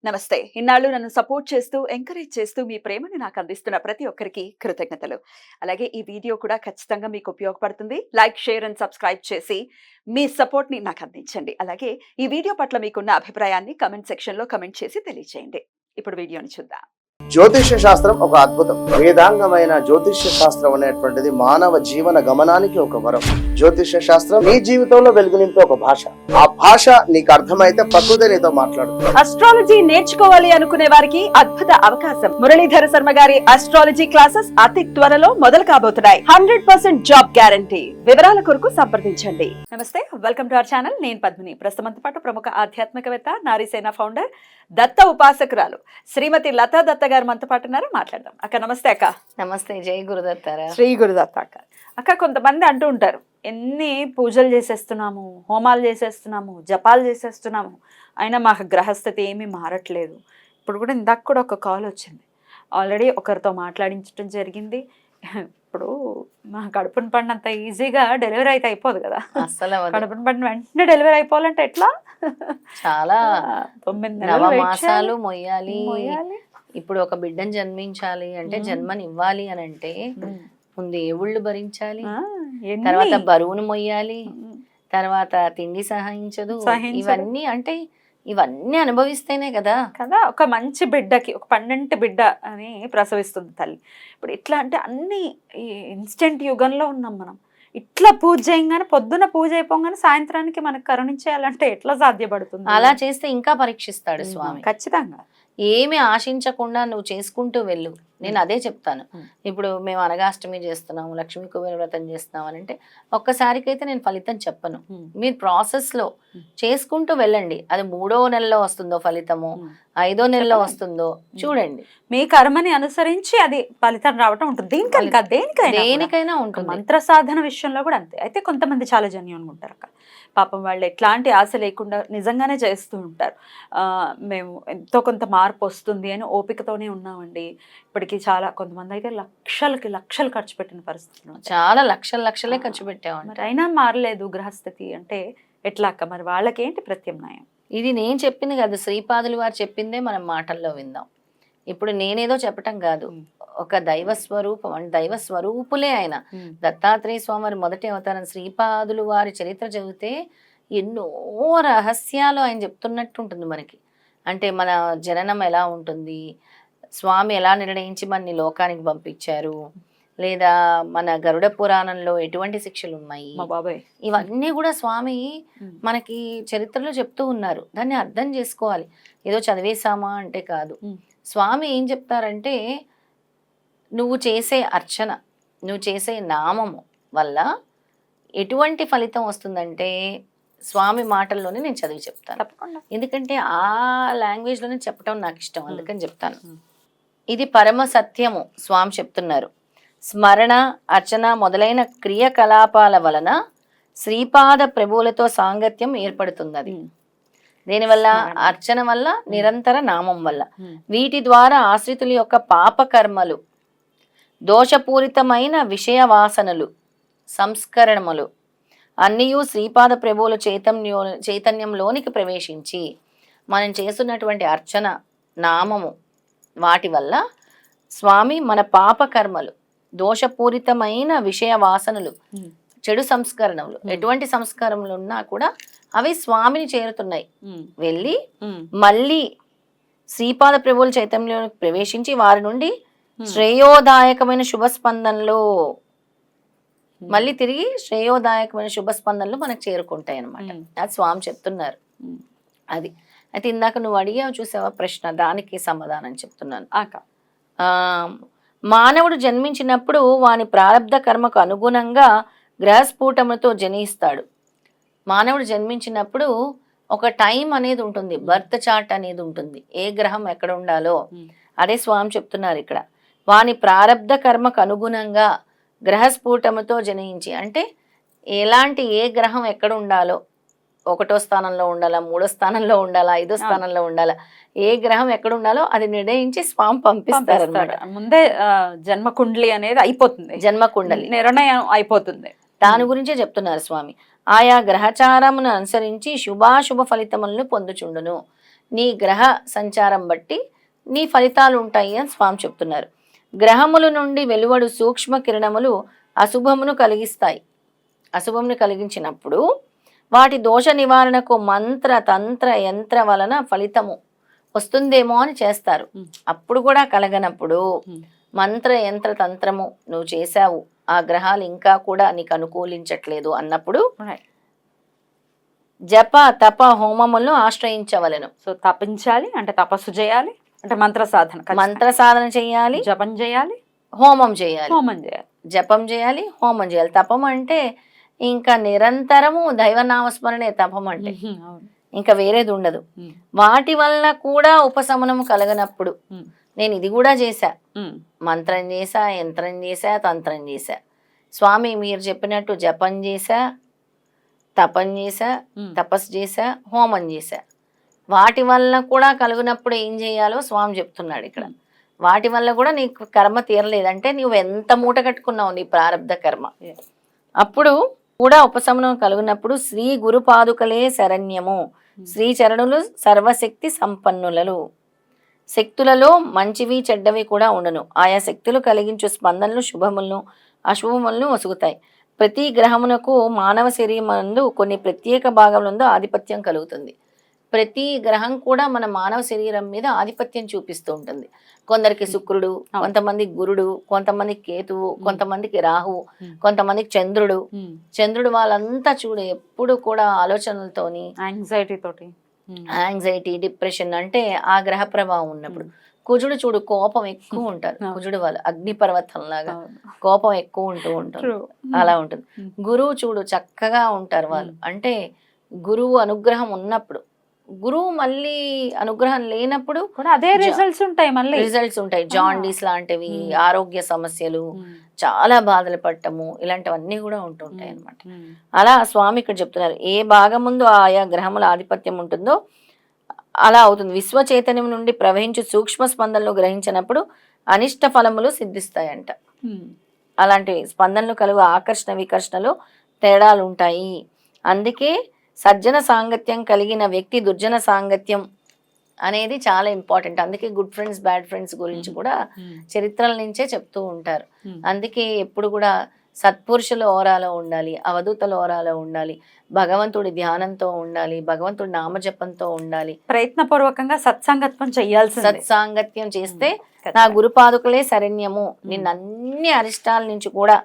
నమస్తే. ఇన్నాళ్ళు నన్ను సపోర్ట్ చేస్తూ, ఎంకరేజ్ చేస్తూ మీ ప్రేమని నాకు అందిస్తున్న ప్రతి ఒక్కరికి కృతజ్ఞతలు. అలాగే ఈ వీడియో కూడా ఖచ్చితంగా మీకు ఉపయోగపడుతుంది. లైక్, షేర్ అండ్ సబ్స్క్రైబ్ చేసి మీ సపోర్ట్‌ని నాకు అందించండి. అలాగే ఈ వీడియో పట్ల మీకున్న అభిప్రాయాన్ని కామెంట్ సెక్షన్‌లో కామెంట్ చేసి తెలియజేయండి. ఇప్పుడు వీడియోని చూద్దాం. జ్యోతిష్య శాస్త్రం ఒక అద్భుతం. వేదాంగమైన జ్యోతిష్య శాస్త్రం అనేటువంటిది మానవ జీవన గమనానికి ఒక వరం. జ్యోతిష్య శాస్త్రం నీ జీవితంలో వెలుగునింపే ఒక భాష. ఆ భాష నీకు అర్థమైతే ప్రకృతి నీతో మాట్లాడుతుంది. అస్ట్రాలజీ నేర్చుకోవాలి అనుకునే వారికి అద్భుత అవకాశం. మురళీధర శర్మ గారి అస్ట్రాలజీ క్లాసెస్ అతి త్వరలో మొదలు కాబోతున్నాయి. 100% జాబ్ గ్యారంటీ. వివరాల కొరకు సంప్రదించండి. నమస్తే, వెల్కమ్ టు అవర్ ఛానల్. నేను పద్మిని. ప్రస్తుతంతో పాటు ప్రముఖ ఆధ్యాత్మికవేత్త, నారీసేన ఫౌండర్, దత్త ఉపాసకురాలు శ్రీమతి లతా దత్త గారు మనతో పాటు ఉన్నారు. మాట్లాడదాం. అక్క నమస్తే. అక్క నమస్తే. జై గురుదత్తారా. శ్రీ గురుదత్త. అక్క కొంతమంది అంటూ ఉంటారు, ఎన్ని పూజలు చేసేస్తున్నాము, హోమాలు చేసేస్తున్నాము, జపాలు చేసేస్తున్నాము, అయినా మాకు గ్రహస్థితి ఏమీ మారట్లేదు. ఇప్పుడు కూడా ఇందాక కూడా ఒక కాల్ వచ్చింది. ఆల్రెడీ ఒకరితో మాట్లాడించడం జరిగింది. ఇప్పుడు మా కడుపున పడినంత ఈజీగా డెలివరీ అయితే అయిపోదు కదా. అసలు కడుపున పడిన వెంటనే డెలివరీ అయిపోవాలంటే ఎట్లా? చాలా 9 నవమాసాలు మొయ్యాలి. ఇప్పుడు ఒక బిడ్డను జన్మించాలి అంటే జన్మని ఇవ్వాలి అని అంటే ముందు ఏవుళ్ళు భరించాలి, తర్వాత బరువును మొయ్యాలి, తర్వాత తిండి సహించదు. ఇవన్నీ అంటే ఇవన్నీ అనుభవిస్తేనే కదా ఒక మంచి బిడ్డకి, ఒక 12 బిడ్డ అని ప్రసవిస్తుంది తల్లి. ఇప్పుడు ఎట్లా అంటే అన్ని ఇన్స్టెంట్ యుగంలో ఉన్నాం మనం. ఇట్లా పూజ చేయగానే, పొద్దున పూజ అయిపోగానే సాయంత్రానికి మనకు కరుణించేయాలంటే ఎట్లా సాధ్యపడుతుంది? అలా చేస్తే ఇంకా పరీక్షిస్తాడు స్వామి. ఖచ్చితంగా. ఏమి ఆశించకుండా నువ్వు చేసుకుంటూ వెళ్ళు. నేను అదే చెప్తాను. ఇప్పుడు మేము అనగాష్టమి చేస్తున్నాము, లక్ష్మీ కుబేర వ్రతం చేస్తున్నాం అని అంటే ఒక్కసారికైతే నేను ఫలితం చెప్పను. మీరు ప్రాసెస్ లో చేసుకుంటూ వెళ్ళండి. అది 3వ నెలలో వస్తుందో ఫలితము, 5వ నెలలో వస్తుందో చూడండి. మీ కర్మని అనుసరించి అది ఫలితం రావటం ఉంటుంది. దేనికైనా ఉంటుంది. మంత్ర సాధన విషయంలో కూడా అంతే. అయితే కొంతమంది చాలా జెన్యూన్గా ఉంటారు అక్క. పాపం వాళ్ళు ఎట్లాంటి ఆశ లేకుండా నిజంగానే చేస్తూ ఉంటారు. మేము ఎంతో కొంత మార్పు వస్తుంది అని ఓపికతోనే ఉన్నామండి. ఇప్పటికీ చాలా కొంతమంది అయితే లక్షలు ఖర్చు పెట్టిన పరిస్థితులు, చాలా లక్షలే ఖర్చు పెట్టామండి. మరి అయినా మారలేదు గ్రహస్థితి అంటే ఎట్లా అక్క? మరి వాళ్ళకేంటి ప్రత్యామ్నాయం? ఇది నేను చెప్పింది కాదు, శ్రీపాదులు వారు చెప్పిందే మనం మాటల్లో విందాం. ఇప్పుడు నేనేదో చెప్పటం కాదు, ఒక దైవ స్వరూపం, దైవ స్వరూపులే ఆయన. దత్తాత్రేయ స్వామి వారి మొదటి అవతారం శ్రీపాదులు వారి చరిత్ర చదివితే ఎన్నో రహస్యాలు ఆయన చెప్తున్నట్టు ఉంటుంది మనకి. అంటే మన జననం ఎలా ఉంటుంది, స్వామి ఎలా నిర్ణయించి మనని లోకానికి పంపించారు, లేదా మన గరుడ పురాణంలో ఎటువంటి శిక్షలు ఉన్నాయి, ఇవన్నీ కూడా స్వామి మనకి చరిత్రలో చెప్తూ ఉన్నారు. దాన్ని అర్థం చేసుకోవాలి. ఏదో చదివేశామా అంటే కాదు. స్వామి ఏం చెప్తారంటే, నువ్వు చేసే అర్చన, నువ్వు చేసే నామము వల్ల ఎటువంటి ఫలితం వస్తుందంటే స్వామి మాటల్లోనే నేను చదివి చెప్తాను. ఎందుకంటే ఆ లాంగ్వేజ్లోనే చెప్పటం నాకు ఇష్టం, అందుకని చెప్తాను. ఇది పరమ సత్యము. స్వామి చెప్తున్నారు, స్మరణ, అర్చన మొదలైన క్రియాకలాపాల వలన శ్రీపాద ప్రభువులతో సాంగత్యం ఏర్పడుతున్నది. దీనివల్ల అర్చన వల్ల, నిరంతర నామం వల్ల. వీటి ద్వారా ఆశ్రితుల యొక్క పాపకర్మలు, దోషపూరితమైన విషయ వాసనలు, సంస్కరణములు అన్నీయూ శ్రీపాద ప్రభువుల చైతన్యంలోనికి ప్రవేశించి మనం చేస్తున్నటువంటి అర్చన, నామము వాటి వల్ల స్వామి మన పాపకర్మలు, దోషపూరితమైన విషయ వాసనలు, చెడు సంస్కరణలు, ఎటువంటి సంస్కారములు ఉన్నా కూడా అవి స్వామిని చేరుతున్నాయి. వెళ్ళి మళ్ళీ శ్రీపాద ప్రభువుల చైతన్యంలోకి ప్రవేశించి వారి నుండి శ్రేయోదాయకమైన శుభస్పందనలు మళ్ళీ తిరిగి శ్రేయోదాయకమైన శుభస్పందనలు మనకు చేరుకుంటాయి అన్నమాట. అది స్వామి చెప్తున్నారు. అది అయితే ఇందాక నువ్వు అడిగావు చూసావా ప్రశ్న, దానికి సమాధానం చెప్తున్నాను. మానవుడు జన్మించినప్పుడు వాని ప్రారంధ కర్మకు అనుగుణంగా గ్రహస్ఫూటములతో జనిస్తాడు. మానవుడు జన్మించినప్పుడు ఒక టైం అనేది ఉంటుంది, బర్త్ చార్ట్ అనేది ఉంటుంది, ఏ గ్రహం ఎక్కడ ఉండాలో. అదే స్వామి చెప్తున్నారు ఇక్కడ. వాని ప్రారంధ కర్మకు అనుగుణంగా గ్రహస్ఫూటముతో జనించి అంటే ఎలాంటి ఏ గ్రహం ఎక్కడ ఉండాలో, 1వ స్థానంలో ఉండాలా, 3వ స్థానంలో ఉండాలా, 5వ స్థానంలో ఉండాలా, ఏ గ్రహం ఎక్కడ ఉండాలో అది నిర్ణయించి స్వామి పంపిస్తారు అన్నమాట. ముందే జన్మకుండలి అనేది అయిపోతుంది, జన్మకుండలి నిర్ణయం అయిపోతుంది. దాని గురించే చెప్తున్నారు స్వామి. ఆయా గ్రహచారమును అనుసరించి శుభాశుభ ఫలితములను పొందుచుండును. నీ గ్రహ సంచారం బట్టి నీ ఫలితాలు ఉంటాయి అని స్వామి చెప్తున్నారు. గ్రహముల నుండి వెలువడు సూక్ష్మ కిరణములు అశుభమును కలిగిస్తాయి. అశుభమును కలిగించినప్పుడు వాటి దోష నివారణకు మంత్ర తంత్ర యంత్ర వలన ఫలితము వస్తుందేమో అని చేస్తారు. అప్పుడు కూడా కలగనప్పుడు మంత్ర యంత్ర తంత్రము నువ్వు చేశావు, ఆ గ్రహాలు ఇంకా కూడా నీకు అనుకూలించట్లేదు అన్నప్పుడు జప తప హోమములను ఆశ్రయించవలెను. సో తపించాలి అంటే తపస్సు చేయాలి, అంటే మంత్ర సాధన చేయాలి, జపం చేయాలి, హోమం చేయాలి. జపం చేయాలి, హోమం చేయాలి. తపం అంటే ఇంకా నిరంతరము దైవనామస్మరణే తపం అంటే, ఇంకా వేరేది ఉండదు. వాటి వల్ల కూడా ఉపశమనము కలగనప్పుడు నేను ఇది కూడా చేశా, మంత్రం చేశా, యంత్రం చేశా, తంత్రం చేశా, స్వామి మీరు చెప్పినట్టు జపం చేశా, తపం చేశా, తపస్సు చేశా, హోమం చేశా, వాటి వల్ల కూడా కలుగునప్పుడు ఏం చేయాలో స్వామి చెప్తున్నాడు ఇక్కడ. వాటి వల్ల కూడా నీకు కర్మ తీరలేదంటే నువ్వు ఎంత మూట కట్టుకున్నావు నీ ప్రారంధ కర్మ, అప్పుడు కూడా ఉపశమనం కలుగునప్పుడు శ్రీ గురు పాదుకలే శరణ్యము, శ్రీ చరణులు సర్వశక్తి సంపన్నులలు. శక్తులలో మంచివి చెడ్డవి కూడా ఉండను. ఆయా శక్తులు కలిగించు స్పందనలు శుభములను అశుభములను వసుగుతాయి. ప్రతి గ్రహమునకు మానవ శరీరమందు కొన్ని ప్రత్యేక భాగములందు ఆధిపత్యం కలుగుతుంది. ప్రతి గ్రహం కూడా మన మానవ శరీరం మీద ఆధిపత్యం చూపిస్తూ ఉంటుంది. కొందరికి శుక్రుడు, కొంతమందికి గురుడు, కొంతమందికి కేతువు, కొంతమందికి రాహువు, కొంతమందికి చంద్రుడు వాళ్ళంతా చూడు ఎప్పుడు కూడా ఆలోచనలతోని యాంగ్జైటీ డిప్రెషన్ అంటే ఆ గ్రహ ప్రభావం ఉన్నప్పుడు. కుజుడు చూడు కోపం ఎక్కువ ఉంటారు, కుజుడు వాళ్ళు అగ్నిపర్వతం లాగా కోపం ఎక్కువ ఉంటూ ఉంటారు, అలా ఉంటుంది. గురువు చూడు చక్కగా ఉంటారు వాళ్ళు, అంటే గురువు అనుగ్రహం ఉన్నప్పుడు. గురువు మళ్ళీ అనుగ్రహం లేనప్పుడు అదే రిజల్ట్స్ ఉంటాయి. జాండీస్ లాంటివి, ఆరోగ్య సమస్యలు, చాలా బాధలు పడటము, ఇలాంటివన్నీ కూడా ఉంటుంటాయి అన్నమాట. అలా స్వామి ఇక్కడ చెప్తున్నారు, ఏ భాగం ముందు ఆయా గ్రహముల ఆధిపత్యం ఉంటుందో అలా అవుతుంది. విశ్వ చైతన్యం నుండి ప్రవహించు సూక్ష్మ స్పందనలు గ్రహించినప్పుడు అనిష్ట ఫలములు సిద్ధిస్తాయంట. అలాంటి స్పందనలు కలుగు ఆకర్షణ వికర్షణలు తేడాలు ఉంటాయి. అందుకే సజ్జన సాంగత్యం కలిగిన వ్యక్తి దుర్జన సాంగత్యం అనేది చాలా ఇంపార్టెంట్. అందుకే గుడ్ ఫ్రెండ్స్ బ్యాడ్ ఫ్రెండ్స్ గురించి కూడా చరిత్రల నుంచే చెప్తూ ఉంటారు. అందుకే ఎప్పుడు కూడా సత్పురుషుల ఓరాలో ఉండాలి, అవధూతల ఓరాలో ఉండాలి, భగవంతుడి ధ్యానంతో ఉండాలి, భగవంతుడి నామజపంతో ఉండాలి, ప్రయత్నపూర్వకంగా సత్సాంగత్యం చేస్తే నా గురుపాదుకలే శరణ్యము. నిన్ను అన్ని అరిష్టాల నుంచి కూడా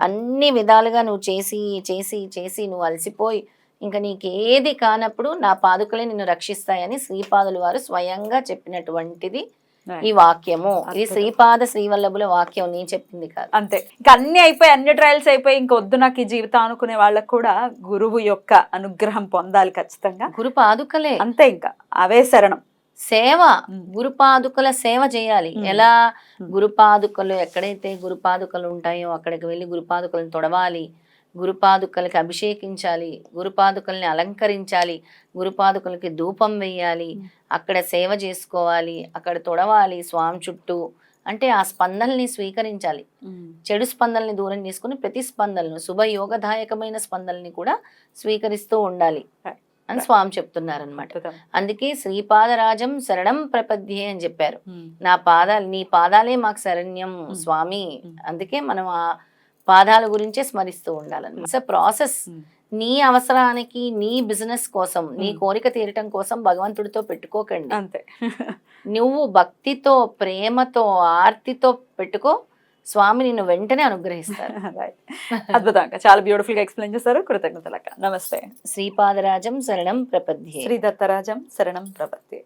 అన్ని విధాలుగా నువ్వు చేసి చేసి చేసి నువ్వు అలసిపోయి ఇంకా నీకేది కానప్పుడు నా పాదుకలే నిన్ను రక్షిస్తాయని శ్రీపాదులు వారు స్వయంగా చెప్పినటువంటిది ఈ వాక్యము. ఇది శ్రీపాద శ్రీవల్లభుల వాక్యం, నేను చెప్పింది కాదు. అంతే, ఇంకా అన్ని అయిపోయి, అన్ని ట్రయల్స్ అయిపోయి, ఇంక వద్దు నాకు ఈ జీవితం అనుకునే వాళ్ళకు కూడా గురువు యొక్క అనుగ్రహం పొందాలి ఖచ్చితంగా. గురు పాదుకలే అంతే, ఇంకా అవే శరణం. సేవ, గురుపాదుకల సేవ చేయాలి. ఎలా? గురుపాదుకలు ఎక్కడైతే గురుపాదుకలు ఉంటాయో అక్కడికి వెళ్ళి గురుపాదుకలను తొడవాలి, గురుపాదుకలకి అభిషేకించాలి, గురుపాదుకల్ని అలంకరించాలి, గురుపాదుకలకి ధూపం వేయాలి, అక్కడ సేవ చేసుకోవాలి, అక్కడ తొడవాలి స్వామి చుట్టూ. అంటే ఆ స్పందనల్ని స్వీకరించాలి. చెడు స్పందనల్ని దూరం చేసుకుని ప్రతి స్పందనను శుభయోగదాయకమైన స్పందనల్ని కూడా స్వీకరిస్తూ ఉండాలి అని స్వామి చెప్తున్నారనమాట. అందుకే శ్రీపాదరాజం శరణం ప్రపద్యే అని చెప్పారు. నీ పాదాలే మాకు శరణ్యం స్వామి. అందుకే మనం ఆ పాదాల గురించే స్మరిస్తూ ఉండాలని. It's process. నీ అవసరానికి, నీ బిజినెస్ కోసం, నీ కోరిక తీరటం కోసం భగవంతుడితో పెట్టుకోకండి. అంతే, నువ్వు భక్తితో, ప్రేమతో, ఆర్తితో పెట్టుకో, స్వామి నిన్ను వెంటనే అనుగ్రహిస్తారు. అద్భుతంగా, చాలా బ్యూటిఫుల్ గా ఎక్స్ప్లెయిన్ చేశారు. కృతజ్ఞతలక్క. నమస్తే. శ్రీపాదరాజం శరణం ప్రపద్యే. శ్రీ దత్తరాజం శరణం ప్రపద్యే.